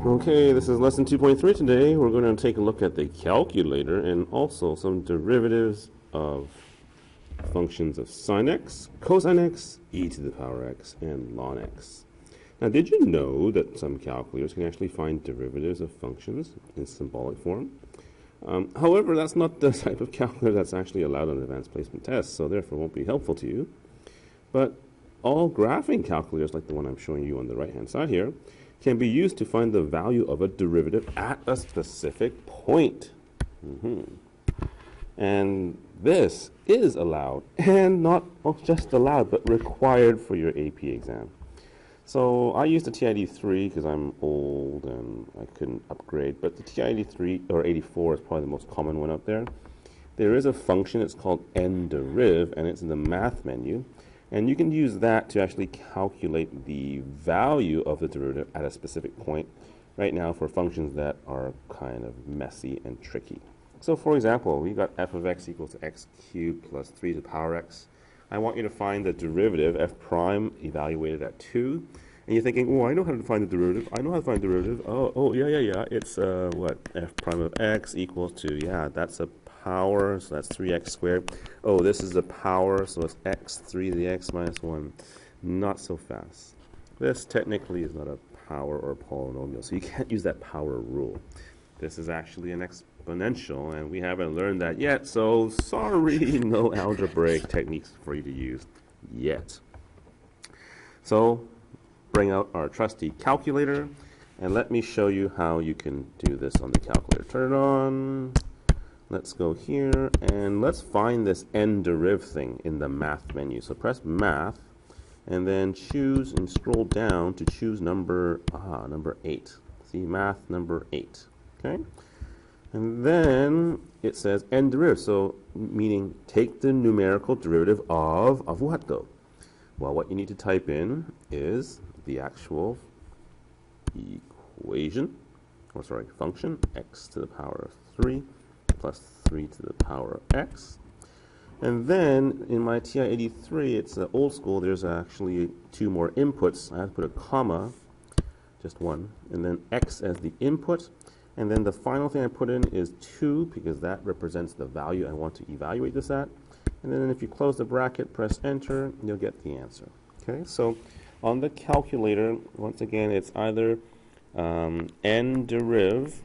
Okay, this is lesson 2.3 today. We're going to take a look at the calculator and also some derivatives of functions of sine x, cosine x, e to the power x, and ln x. Now, did you know that some calculators can actually find derivatives of functions in symbolic form? However, that's not the type of calculator that's actually allowed on advanced placement tests, so therefore won't be helpful to you. But all graphing calculators, like the one I'm showing you on the right-hand side here, can be used to find the value of a derivative at a specific point. And this is allowed, and not just allowed, but required for your AP exam. So I used the TI-83 because I'm old and I couldn't upgrade, but the TI-83 or 84 is probably the most common one out there. There is a function, it's called nderiv, and it's in the math menu. And you can use that to actually calculate the value of the derivative at a specific point right now for functions that are kind of messy and tricky. So for example, we got f of x equals to x cubed plus 3 to the power x. I want you to find the derivative, f prime, evaluated at 2. And you're thinking, oh, I know how to find the derivative. I know how to find the derivative. Yeah. It's, what? F prime of x equals to, yeah, that's a power, so that's 3x squared. Oh, this is the power, so it's x3 to the x minus 1. Not so fast. This technically is not a power or a polynomial, so you can't use that power rule. This is actually an exponential, and we haven't learned that yet, so sorry, no algebraic techniques for you to use yet. So bring out our trusty calculator, and let me show you how you can do this on the calculator. Turn it on. Let's go here, and let's find this nderiv thing in the math menu. So press math, and then choose and scroll down to choose number 8. See, math number 8. Okay? And then it says nderiv, so meaning take the numerical derivative of what though? Well, what you need to type in is the actual function, x to the power of 3 plus 3 to the power of x. And then in my TI-83, it's old school, there's actually 2 more inputs. I have to put a comma, just one, and then x as the input. And then the final thing I put in is 2, because that represents the value I want to evaluate this at. And then if you close the bracket, press enter, you'll get the answer. Okay, so on the calculator, once again, it's either nderiv,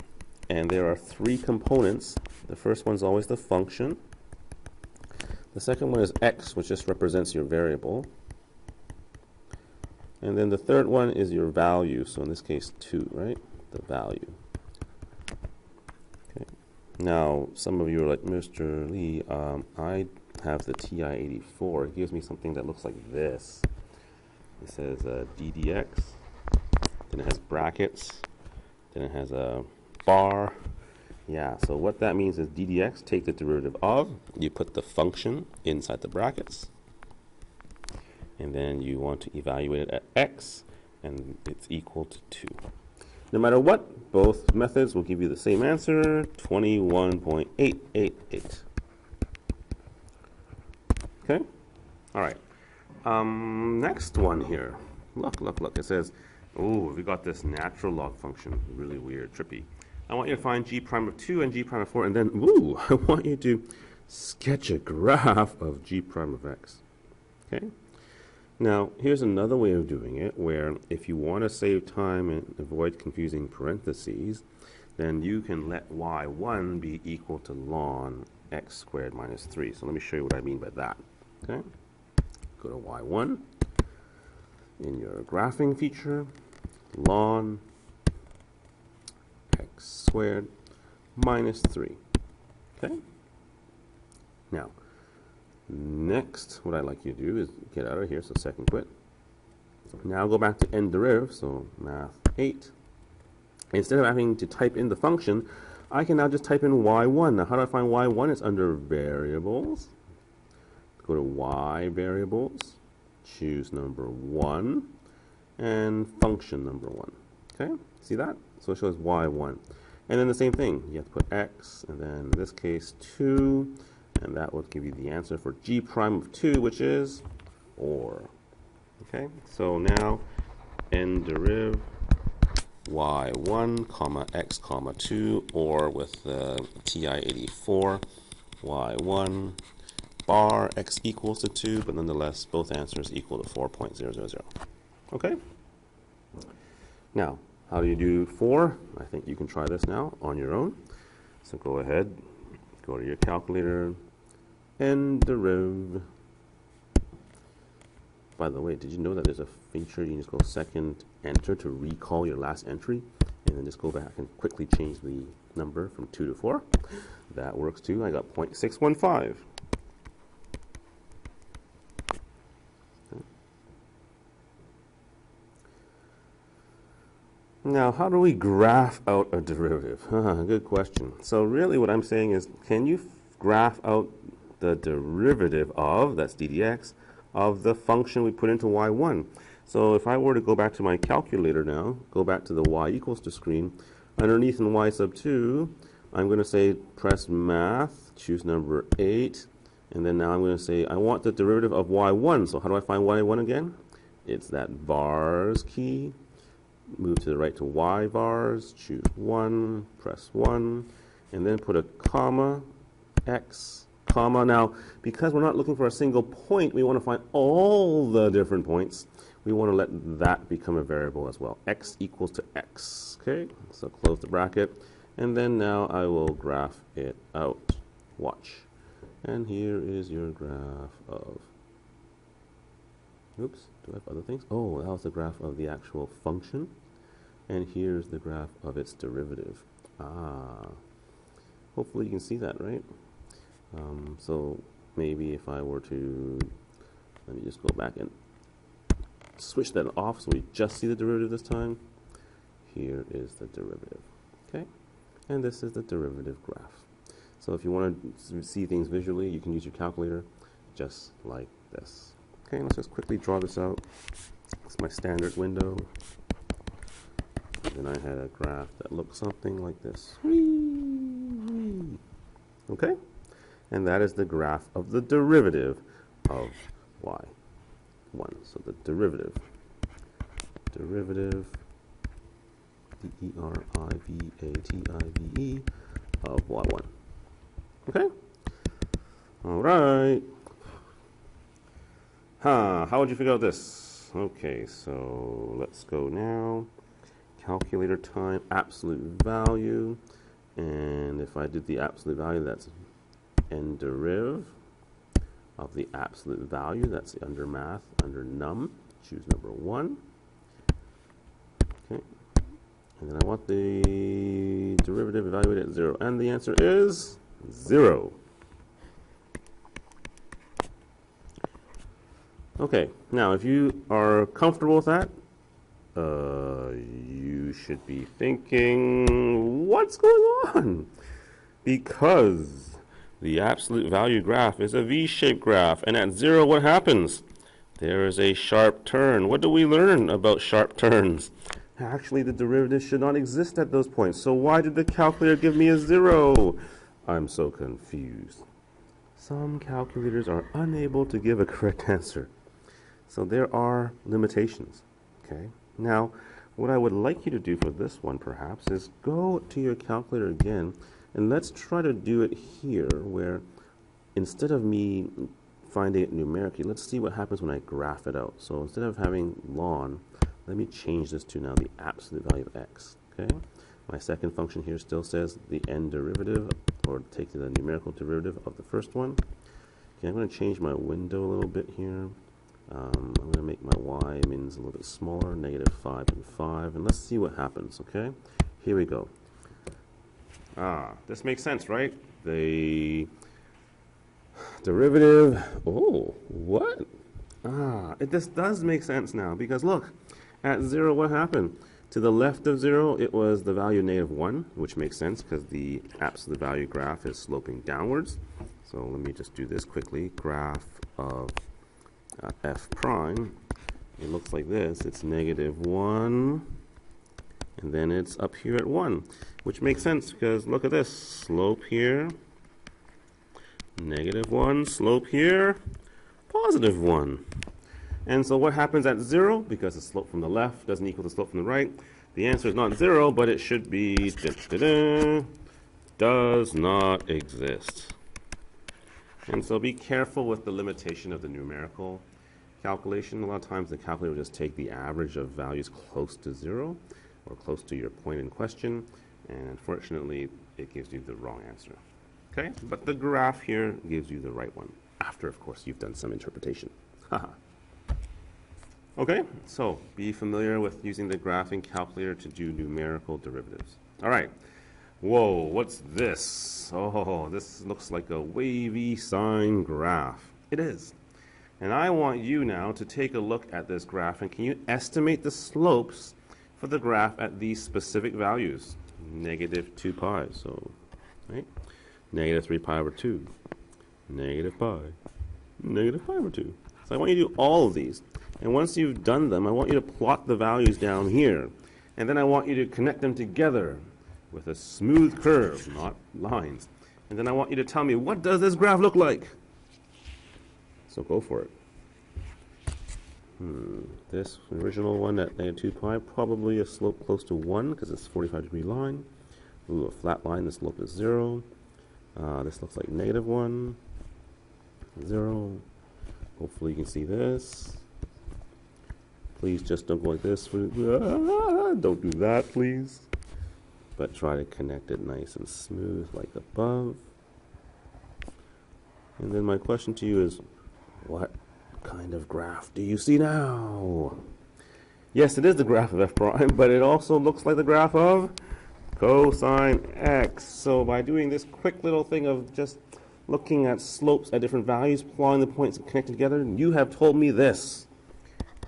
and there are 3 components. The first one's always the function. The second one is x, which just represents your variable. And then the third one is your value, so in this case 2, right? The value. Okay. Now, some of you are like, Mr. Lee, I have the TI-84. It gives me something that looks like this. It says ddx, then it has brackets, then it has a bar. Yeah, so what that means is ddx, take the derivative of, you put the function inside the brackets, and then you want to evaluate it at x, and it's equal to 2. No matter what, both methods will give you the same answer, 21.888. Okay? All right. Next one here. Look. It says, oh, we got this natural log function. Really weird, trippy. I want you to find g prime of 2 and g prime of 4, and then, ooh, I want you to sketch a graph of g prime of x. Okay? Now, here's another way of doing it, where if you want to save time and avoid confusing parentheses, then you can let y1 be equal to ln x squared minus 3. So let me show you what I mean by that. Okay? Go to y1. In your graphing feature, ln x squared minus 3. Okay? Now, next, what I'd like you to do is get out of here, so second quit. Now go back to nderiv, so math 8. Instead of having to type in the function, I can now just type in y1. Now, how do I find y1? It's under variables. Go to y variables, choose number 1, and function number 1. Okay? See that? So it shows y1. And then the same thing. You have to put x, and then in this case 2, and that will give you the answer for g prime of 2, which is 4. Okay? So now nderiv y1 comma x comma 2, or with the TI-84, y1 bar x equals to 2, but nonetheless both answers equal to 4.000. Okay? Now, how do you do 4? I think you can try this now on your own. So go ahead, go to your calculator, and derive. By the way, did you know that there's a feature you can just go second enter to recall your last entry, and then just go back and quickly change the number from 2 to 4? That works too. I got 0.615. Now, how do we graph out a derivative? Good question. So really what I'm saying is, can you graph out the derivative of, that's d dx, of the function we put into y1? So if I were to go back to my calculator now, go back to the y equals to screen, underneath in y sub 2, I'm going to say press math, choose number 8, and then now I'm going to say I want the derivative of y1. So how do I find y1 again? It's that vars key. Move to the right to y vars, choose 1, press 1, and then put a comma, x, comma. Now, because we're not looking for a single point, we want to find all the different points. We want to let that become a variable as well. X equals to x. Okay, so close the bracket, and then now I will graph it out. Watch. And here is your graph of, oops, do I have other things? Oh, that was the graph of the actual function. And here's the graph of its derivative. Hopefully you can see that, right? So maybe if I were to, let me just go back and switch that off so we just see the derivative this time. Here is the derivative, okay? And this is the derivative graph. So if you want to see things visually, you can use your calculator just like this. Okay, let's just quickly draw this out. It's my standard window. And then I had a graph that looked something like this. Okay? And that is the graph of the derivative of y1. So the derivative, D-E-R-I-V-A-T-I-V-E of y1. Okay? All right. How would you figure out this? Okay, so let's go now. Calculator time, absolute value, and if I did the absolute value, that's n deriv of the absolute value, that's under math, under num, choose number 1. Okay, and then I want the derivative evaluated at 0, and the answer is 0. Okay, now if you are comfortable with that, you should be thinking, what's going on? Because the absolute value graph is a V-shaped graph, and at 0, what happens? There is a sharp turn. What do we learn about sharp turns? Actually, the derivative should not exist at those points. So why did the calculator give me a 0? I'm so confused. Some calculators are unable to give a correct answer. So there are limitations. Okay. Now, what I would like you to do for this one, perhaps, is go to your calculator again, and let's try to do it here, where instead of me finding it numerically, let's see what happens when I graph it out. So instead of having ln, let me change this to now the absolute value of x. Okay. My second function here still says the n derivative, or take the numerical derivative of the first one. Okay, I'm going to change my window a little bit here. I'm going to make my y mins a little bit smaller, -5 and 5, and let's see what happens, okay? Here we go. This makes sense, right? The derivative, oh, what? This does make sense now, because look, at 0, what happened? To the left of 0, it was the value -1, which makes sense, because the absolute value graph is sloping downwards. So let me just do this quickly. Graph of f prime, it looks like this. It's -1, and then it's up here at 1, which makes sense because look at this. Slope here, -1, slope here, +1. And so what happens at 0? Because the slope from the left doesn't equal the slope from the right, The answer is not 0, but it should be does not exist. And so be careful with the limitation of the numerical calculation. A lot of times the calculator will just take the average of values close to 0 or close to your point in question, and unfortunately it gives you the wrong answer. Okay, but the graph here gives you the right one, after of course you've done some interpretation. Okay, so be familiar with using the graphing calculator to do numerical derivatives. All right. Whoa, what's this? Oh, this looks like a wavy sine graph. It is. And I want you now to take a look at this graph, and can you estimate the slopes for the graph at these specific values? Negative 2 pi, so, right? Negative 3 pi over 2, negative pi, negative pi over 2. So I want you to do all of these. And once you've done them, I want you to plot the values down here. And then I want you to connect them together with a smooth curve, not lines. And then I want you to tell me, what does this graph look like? So go for it. This original one at negative 2 pi, probably a slope close to 1 because it's a 45-degree line. Ooh, a flat line, the slope is 0. This looks like negative 1, 0. Hopefully you can see this. Please just don't go like this. Don't do that, please. But try to connect it nice and smooth like above. And then my question to you is, what kind of graph do you see now? Yes, it is the graph of f prime, but it also looks like the graph of cosine x. So by doing this quick little thing of just looking at slopes at different values, plotting the points and connecting together, you have told me this.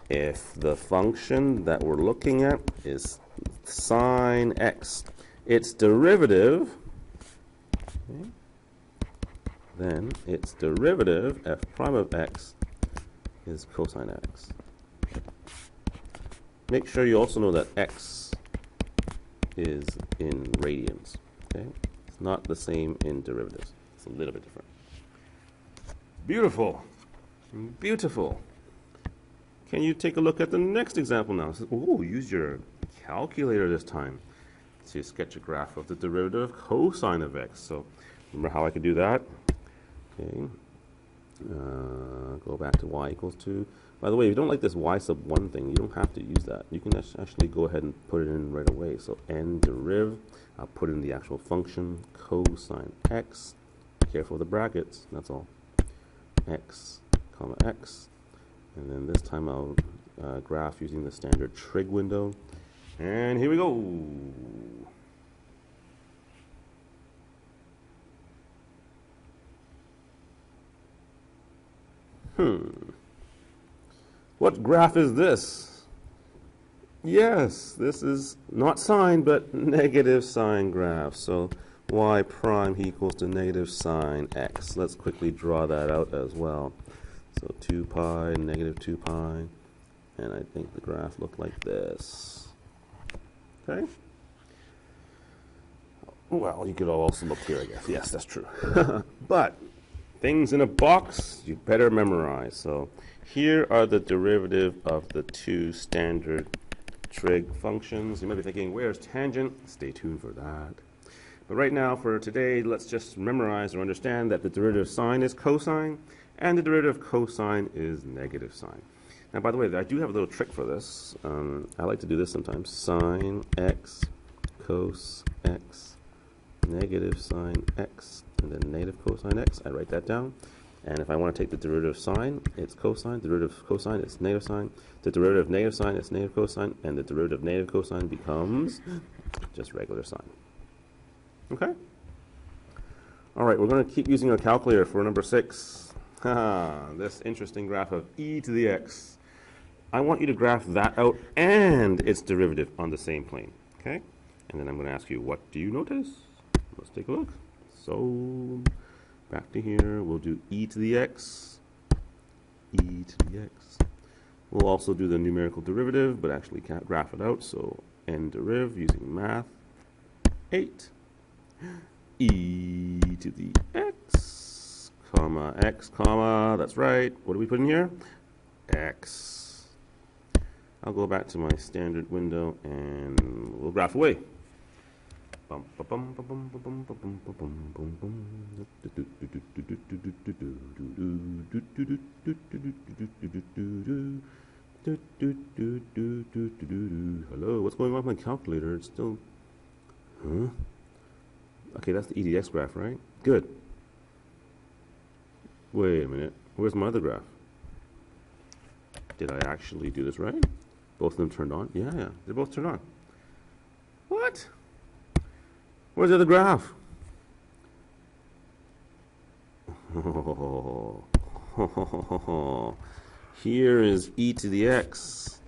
If the function that we're looking at is sine x, its derivative, okay, then its derivative, f prime of x, is cosine x. Make sure you also know that x is in radians. Okay? It's not the same in derivatives. It's a little bit different. Beautiful. Beautiful. Can you take a look at the next example now? Oh, use your calculator this time to sketch a graph of the derivative of cosine of x. So remember how I could do that? Okay. Go back to y equals 2. By the way, if you don't like this y sub 1 thing, you don't have to use that. You can actually go ahead and put it in right away. So n deriv, I'll put in the actual function cosine x. Be careful with the brackets, that's all. X, comma x. And then this time I'll graph using the standard trig window. And here we go. What graph is this? Yes, this is not sine, but negative sine graph. So y prime equals to negative sine x. Let's quickly draw that out as well. So 2 pi, negative 2 pi, and I think the graph looked like this. Okay? Well, you could also look here, I guess. Yes, that's true. But things in a box, you better memorize. So here are the derivative of the two standard trig functions. You might be thinking, where's tangent? Stay tuned for that. But right now, for today, let's just memorize or understand that the derivative of sine is cosine, and the derivative of cosine is negative sine. Now, by the way, I do have a little trick for this. I like to do this sometimes. Sine x, cos x, negative sine x, and then negative cosine x. I write that down. And if I want to take the derivative of sine, it's cosine. The derivative of cosine is negative sine. The derivative of negative sine is negative cosine. And the derivative of negative cosine becomes just regular sine. Okay? All right, we're going to keep using our calculator for number 6. This interesting graph of e to the x. I want you to graph that out and its derivative on the same plane. Okay? And then I'm going to ask you, what do you notice? Let's take a look. So back to here, we'll do e to the x, e to the x. We'll also do the numerical derivative, but actually can't graph it out, so n deriv using math, 8, e to the x, comma, that's right. What do we put in here? X. I'll go back to my standard window and we'll graph away. Hello, what's going on with my calculator? It's still... Huh? Okay, that's the EDX graph, right? Good. Wait a minute. Where's my other graph? Did I actually do this right? Both of them turned on? Yeah, they're both turned on. What? Where's the other graph? Here is e to the x.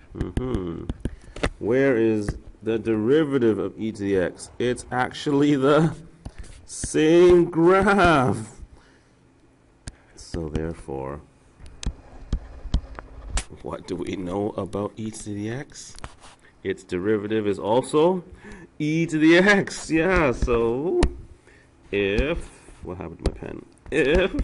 Where is the derivative of e to the x? It's actually the same graph. So therefore, what do we know about e to the x? Its derivative is also e to the x. Yeah, so if, what happened to my pen? If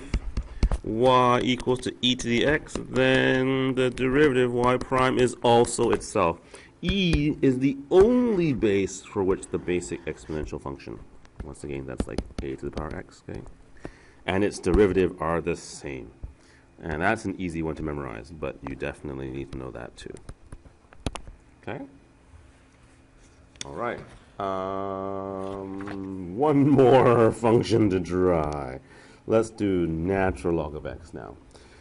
y equals to e to the x, then the derivative y prime is also itself. E is the only base for which the basic exponential function. Once again, that's like a to the power x, okay? And its derivative are the same. And that's an easy one to memorize, but you definitely need to know that too. Okay? All right. One more function to try. Let's do natural log of x now.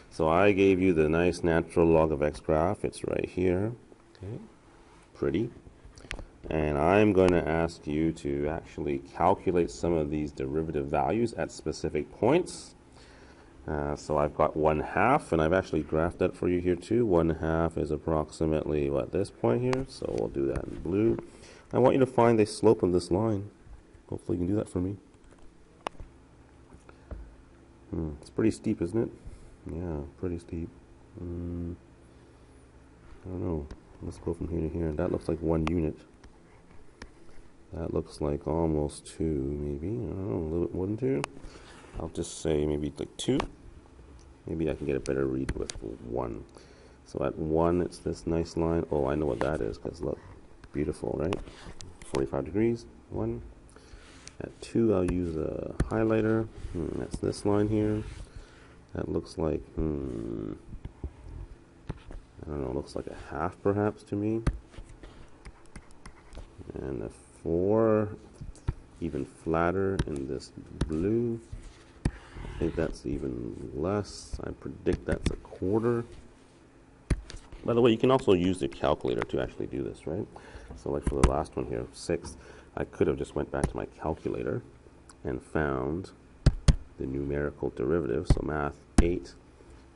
So I gave you the nice natural log of x graph. It's right here. Okay. Pretty. And I'm going to ask you to actually calculate some of these derivative values at specific points. So I've got 1/2, and I've actually graphed that for you here too. 1/2 is approximately, what, this point here? So we'll do that in blue. I want you to find the slope of this line. Hopefully you can do that for me. It's pretty steep, isn't it? Yeah, pretty steep. I don't know. Let's go from here to here. That looks like 1 unit. That looks like almost 2, maybe. I don't know, a little bit more than 2. I'll just say maybe like 2. Maybe I can get a better read with 1. So at 1, it's this nice line. Oh, I know what that is, because look, beautiful, right? 45 degrees, 1. At 2, I'll use a highlighter. That's this line here. That looks like, I don't know, looks like a 1/2 perhaps to me. And a 4, even flatter in this blue. I think that's even less. I predict that's a 1/4. By the way, you can also use the calculator to actually do this, right? So like for the last one here, 6, I could have just went back to my calculator and found the numerical derivative. So math 8,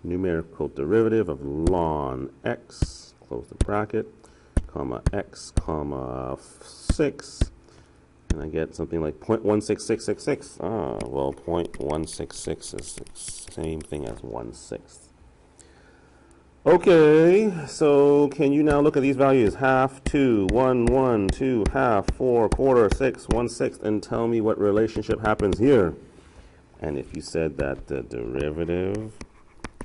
numerical derivative of ln x, close the bracket, comma x, comma 6, and I get something like 0.16666. Well, 0.166 is the same thing as 1/6. Okay, so can you now look at these values? 1/2, 2, 1, 1, 2, 1/2, 4, 1/4, 6, 1/6, and tell me what relationship happens here. And if you said that the derivative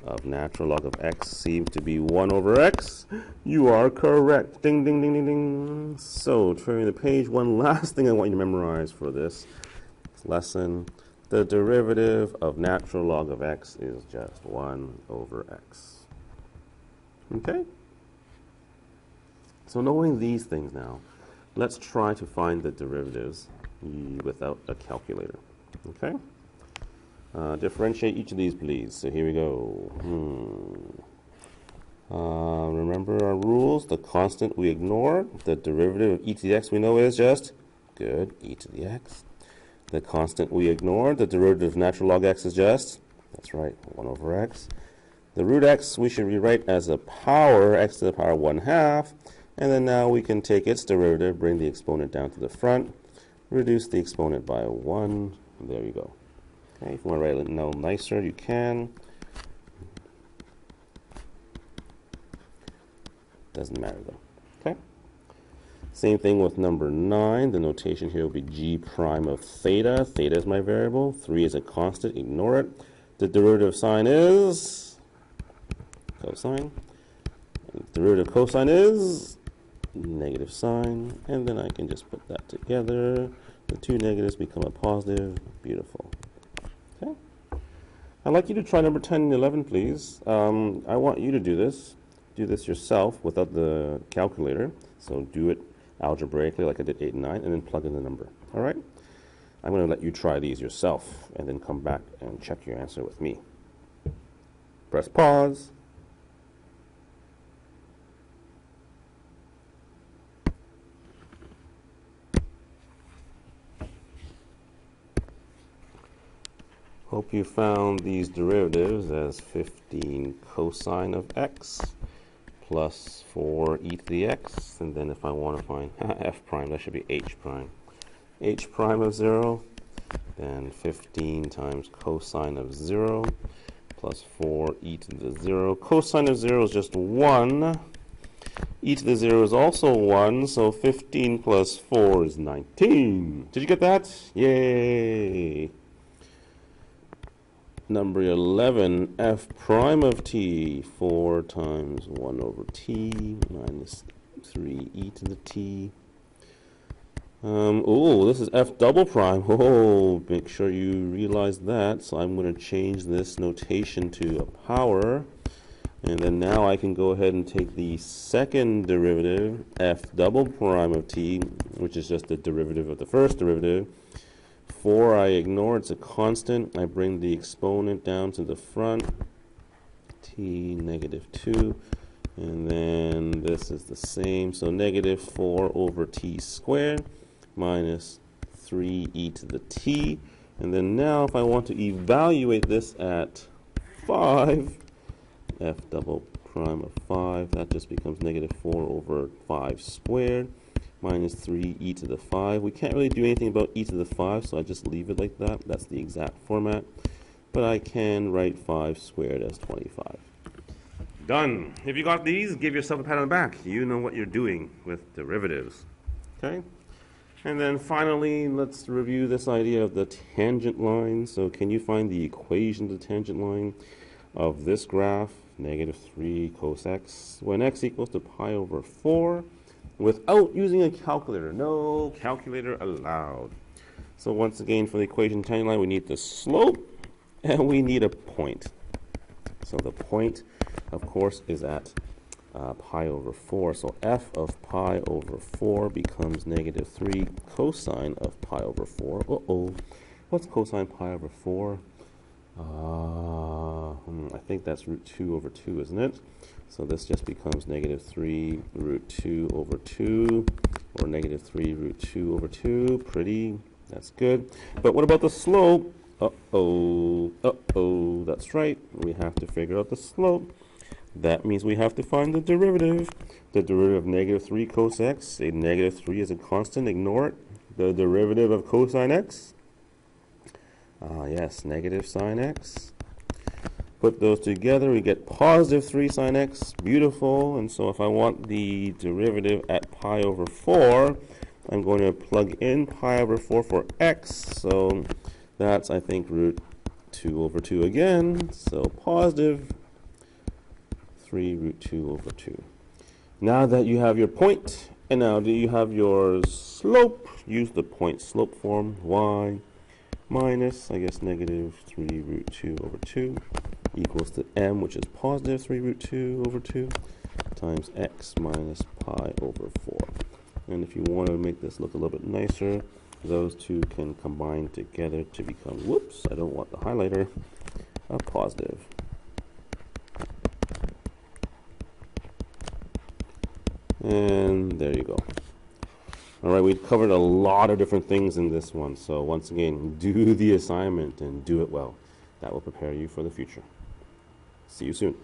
of natural log of x seems to be 1/x, you are correct. Ding, ding, ding, ding, ding. So, turning the page, one last thing I want you to memorize for this lesson. The derivative of natural log of x is just 1/x. Okay? So knowing these things now, let's try to find the derivatives without a calculator. Okay? Differentiate each of these, please. So here we go. Remember our rules. The constant we ignore. The derivative of e to the x we know is just, good, e to the x. The constant we ignore. The derivative of natural log x is just, that's right, 1/x. The root x we should rewrite as a power, x to the power 1/2. And then now we can take its derivative, bring the exponent down to the front, reduce the exponent by 1. There you go. Okay, if you want to write it no nicer, you can. Doesn't matter though. Okay. Same thing with number 9. The notation here will be g prime of theta. Theta is my variable. 3 is a constant. Ignore it. The derivative of sine is cosine. Derivative cosine is negative sine, and then I can just put that together. The two negatives become a positive. Beautiful. Okay. I'd like you to try number 10 and 11, please. I want you to do this. Do this yourself without the calculator. So do it algebraically like I did 8 and 9, and then plug in the number. All right? I'm going to let you try these yourself, and then come back and check your answer with me. Press pause. Hope you found these derivatives as 15 cosine of x plus 4 e to the x, and then if I want to find f prime, that should be h prime. H prime of 0, then 15 times cosine of 0 plus 4 e to the 0. Cosine of 0 is just 1. E to the 0 is also 1, so 15 plus 4 is 19. Did you get that? Yay! Number 11, f prime of t, 4 times 1 over t minus 3 e to the t. Oh, this is f double prime. Oh, make sure you realize that. So I'm going to change this notation to a power. And then now I can go ahead and take the second derivative, f double prime of t, which is just the derivative of the first derivative. 4 I ignore, it's a constant. I bring the exponent down to the front, t negative 2, and then this is the same, so negative 4 over t squared minus 3e to the t. And then now if I want to evaluate this at 5, f double prime of 5, that just becomes negative 4 over 5 squared minus 3e to the 5. We can't really do anything about e to the 5, so I just leave it like that. That's the exact format. But I can write 5 squared as 25. Done. If you got these, give yourself a pat on the back. You know what you're doing with derivatives. Okay? And then finally, let's review this idea of the tangent line. So can you find the equation of the tangent line of this graph, negative 3 cos x, when x equals to pi over 4, without using a calculator? No calculator allowed. So once again, for the equation tangent line, we need the slope and we need a point. So the point, of course, is at pi over 4. So f of pi over 4 becomes negative 3 cosine of pi over 4. Uh-oh. What's cosine pi over 4? I think that's root 2 over 2, isn't it? So this just becomes negative 3 root 2 over 2, or negative 3 root 2 over 2. Pretty. That's good. But what about the slope? Uh-oh. Uh-oh. That's right. We have to figure out the slope. That means we have to find the derivative. The derivative of negative 3 cos x. Say negative 3 is a constant. Ignore it. The derivative of cosine x. Yes, negative sine x. Put those together, we get positive 3 sine x. Beautiful. And so if I want the derivative at pi over 4, I'm going to plug in pi over 4 for x. So that's, I think, root 2 over 2 again. So positive 3 root 2 over 2. Now that you have your point, and now do you have your slope, use the point slope form. Y minus, I guess, negative 3 root 2 over 2 equals to m, which is positive 3 root 2 over 2, times x minus pi over 4. And if you want to make this look a little bit nicer, those two can combine together to become, whoops, I don't want the highlighter, a positive. And there you go. All right, we've covered a lot of different things in this one. So once again, do the assignment and do it well. That will prepare you for the future. See you soon.